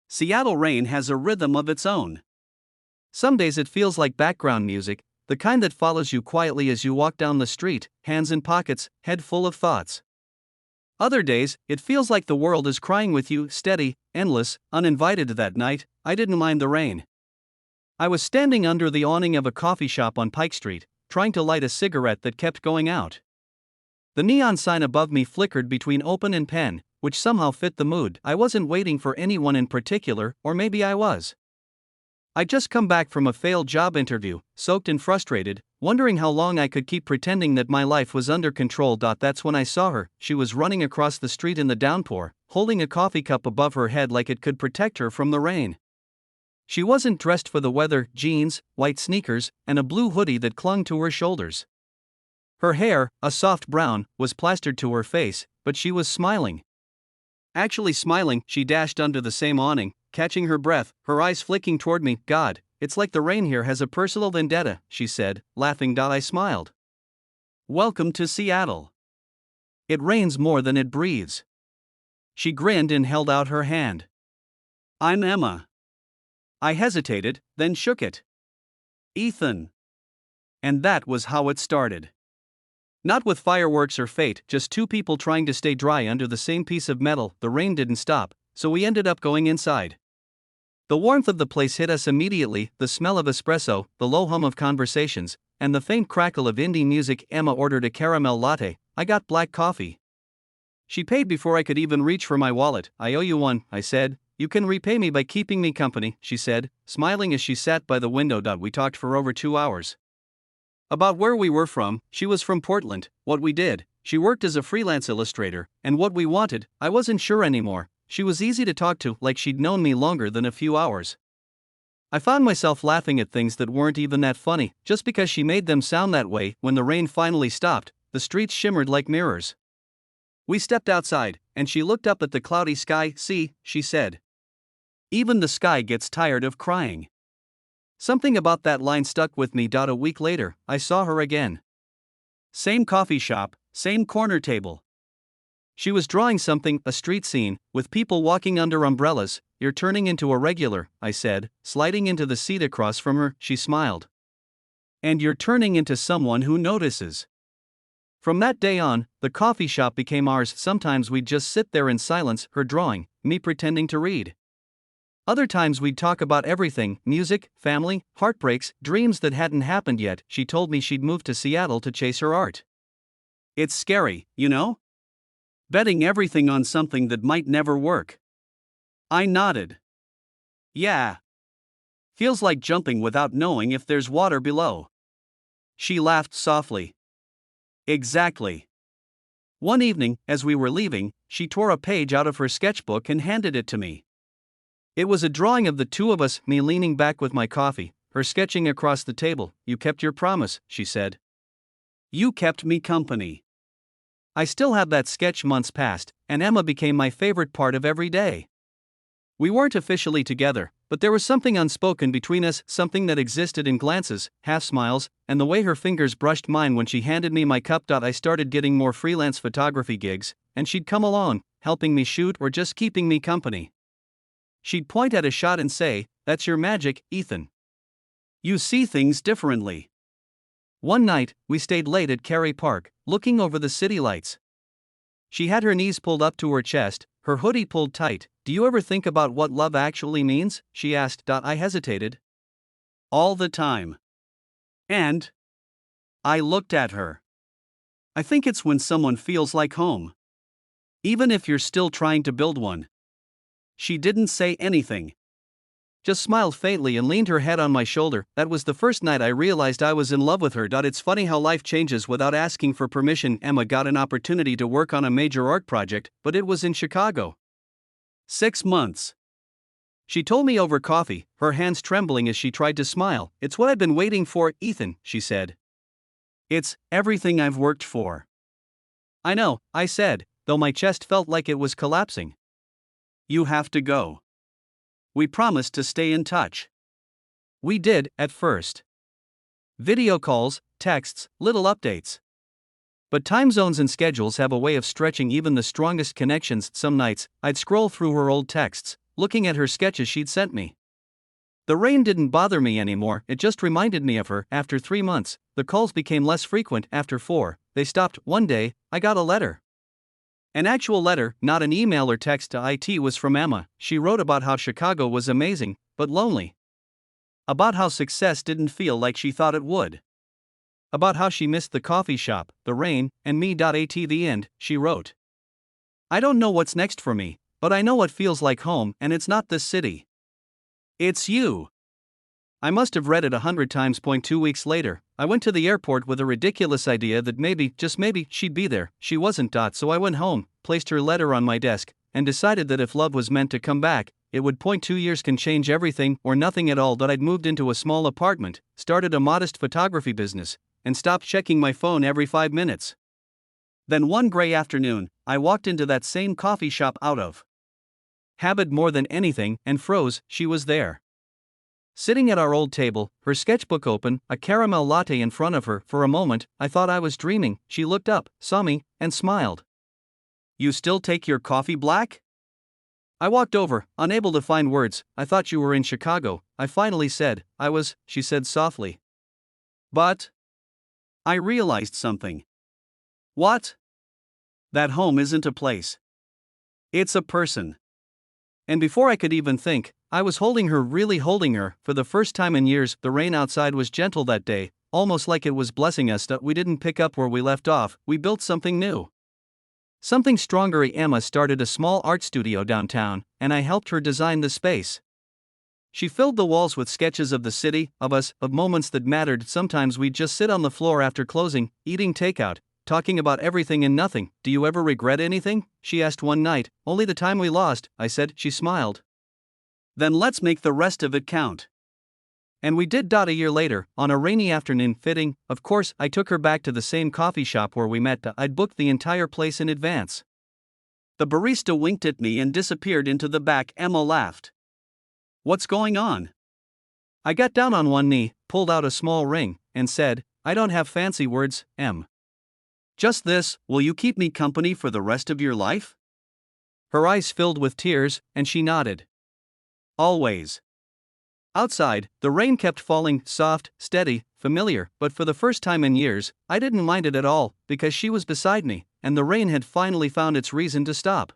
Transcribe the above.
Seattle rain has a rhythm of its own. Some days it feels like background music, the kind that follows you quietly as you walk down the street, hands in pockets, head full of thoughts. Other days, it feels like the world is crying with you, steady, endless, uninvited. That night, I didn't mind the rain. I was standing under the awning of a coffee shop on Pike Street, trying to light a cigarette that kept going out. The neon sign above me flickered between open and pen, which somehow fit the mood. I wasn't waiting for anyone in particular, or maybe I was. I'd just come back from a failed job interview, soaked and frustrated, wondering how long I could keep pretending that my life was under control. That's when I saw her. She was running across the street in the downpour, holding a coffee cup above her head like it could protect her from the rain. She wasn't dressed for the weather: jeans, white sneakers, and a blue hoodie that clung to her shoulders. Her hair, a soft brown, was plastered to her face, but she was smiling. Actually smiling. She dashed under the same awning, catching her breath, her eyes flicking toward me. God, it's like the rain here has a personal vendetta, she said, laughing. I smiled. Welcome to Seattle. It rains more than it breathes. She grinned and held out her hand. I'm Emma. I hesitated, then shook it. Ethan. And that was how it started. Not with fireworks or fate, just two people trying to stay dry under the same piece of metal. The rain didn't stop, so we ended up going inside. The warmth of the place hit us immediately, the smell of espresso, the low hum of conversations, and the faint crackle of indie music. Emma ordered a caramel latte, I got black coffee. She paid before I could even reach for my wallet. I owe you one, I said. You can repay me by keeping me company, she said, smiling as she sat by the window. We talked for over 2 hours. About where we were from. She was from Portland, what we did, she worked as a freelance illustrator, and what we wanted. I wasn't sure anymore. She was easy to talk to, like she'd known me longer than a few hours. I found myself laughing at things that weren't even that funny, just because she made them sound that way. When the rain finally stopped, the streets shimmered like mirrors. We stepped outside, and she looked up at the cloudy sky. See, she said. Even the sky gets tired of crying. Something about that line stuck with me. A week later, I saw her again. Same coffee shop, same corner table. She was drawing something, a street scene, with people walking under umbrellas. You're turning into a regular, I said, sliding into the seat across from her. She smiled. And you're turning into someone who notices. From that day on, the coffee shop became ours. Sometimes we'd just sit there in silence, her drawing, me pretending to read. Other times we'd talk about everything: music, family, heartbreaks, dreams that hadn't happened yet. She told me she'd moved to Seattle to chase her art. It's scary, you know? Betting everything on something that might never work. I nodded. Yeah. Feels like jumping without knowing if there's water below. She laughed softly. Exactly. One evening, as we were leaving, she tore a page out of her sketchbook and handed it to me. It was a drawing of the two of us, me leaning back with my coffee, her sketching across the table. You kept your promise, she said. You kept me company. I still have that sketch. Months passed, and Emma became my favorite part of every day. We weren't officially together, but there was something unspoken between us, something that existed in glances, half smiles, and the way her fingers brushed mine when she handed me my cup. I started getting more freelance photography gigs, and she'd come along, helping me shoot or just keeping me company. She'd point at a shot and say, "That's your magic, Ethan. You see things differently." One night, we stayed late at Cary Park, looking over the city lights. She had her knees pulled up to her chest, her hoodie pulled tight. Do you ever think about what love actually means? She asked. I hesitated. All the time. And I looked at her. I think it's when someone feels like home. Even if you're still trying to build one. She didn't say anything. Just smiled faintly and leaned her head on my shoulder. That was the first night I realized I was in love with her. It's funny how life changes without asking for permission. Emma got an opportunity to work on a major art project, but it was in Chicago. 6 months. She told me over coffee, her hands trembling as she tried to smile. It's what I've been waiting for, Ethan, she said. It's everything I've worked for. I know, I said, though my chest felt like it was collapsing. You have to go. We promised to stay in touch. We did, at first. Video calls, texts, little updates. But time zones and schedules have a way of stretching even the strongest connections. Some nights, I'd scroll through her old texts, looking at her sketches she'd sent me. The rain didn't bother me anymore, it just reminded me of her. After 3 months, the calls became less frequent. After 4, they stopped. One day, I got a letter. An actual letter, not an email or text to it, was from Emma. She wrote about how Chicago was amazing, but lonely. About how success didn't feel like she thought it would. About how she missed the coffee shop, the rain, and me. At the end, she wrote, "I don't know what's next for me, but I know what feels like home, and it's not this city. It's you." I must have read it 100 times. 2 weeks later, I went to the airport with a ridiculous idea that maybe, just maybe, she'd be there. She wasn't. So I went home, placed her letter on my desk, and decided that if love was meant to come back, it would. 2 years can change everything or nothing at all. That I'd moved into a small apartment, started a modest photography business, and stopped checking my phone every 5 minutes. Then one gray afternoon, I walked into that same coffee shop out of habit more than anything, and froze. She was there, sitting at our old table, her sketchbook open, a caramel latte in front of her. For a moment, I thought I was dreaming. She looked up, saw me, and smiled. "You still take your coffee black?" I walked over, unable to find words. "I thought you were in Chicago," I finally said. "I was," she said softly. "But..." I realized something. "What?" "That home isn't a place. It's a person." And before I could even think, I was holding her, really holding her, for the first time in years. The rain outside was gentle that day, almost like it was blessing us. That we didn't pick up where we left off, we built something new. Something stronger. Emma started a small art studio downtown, and I helped her design the space. She filled the walls with sketches of the city, of us, of moments that mattered. Sometimes we'd just sit on the floor after closing, eating takeout, talking about everything and nothing. "Do you ever regret anything?" she asked one night. "Only the time we lost," I said. She smiled. "Then let's make the rest of it count." And we did. A year later, on a rainy afternoon, fitting, of course, I took her back to the same coffee shop where we met. I'd booked the entire place in advance. The barista winked at me and disappeared into the back. Emma laughed. "What's going on?" I got down on one knee, pulled out a small ring, and said, "I don't have fancy words, Em. Just this: will you keep me company for the rest of your life?" Her eyes filled with tears, and she nodded. "Always." Outside, the rain kept falling, soft, steady, familiar, but for the first time in years, I didn't mind it at all, because she was beside me, and the rain had finally found its reason to stop.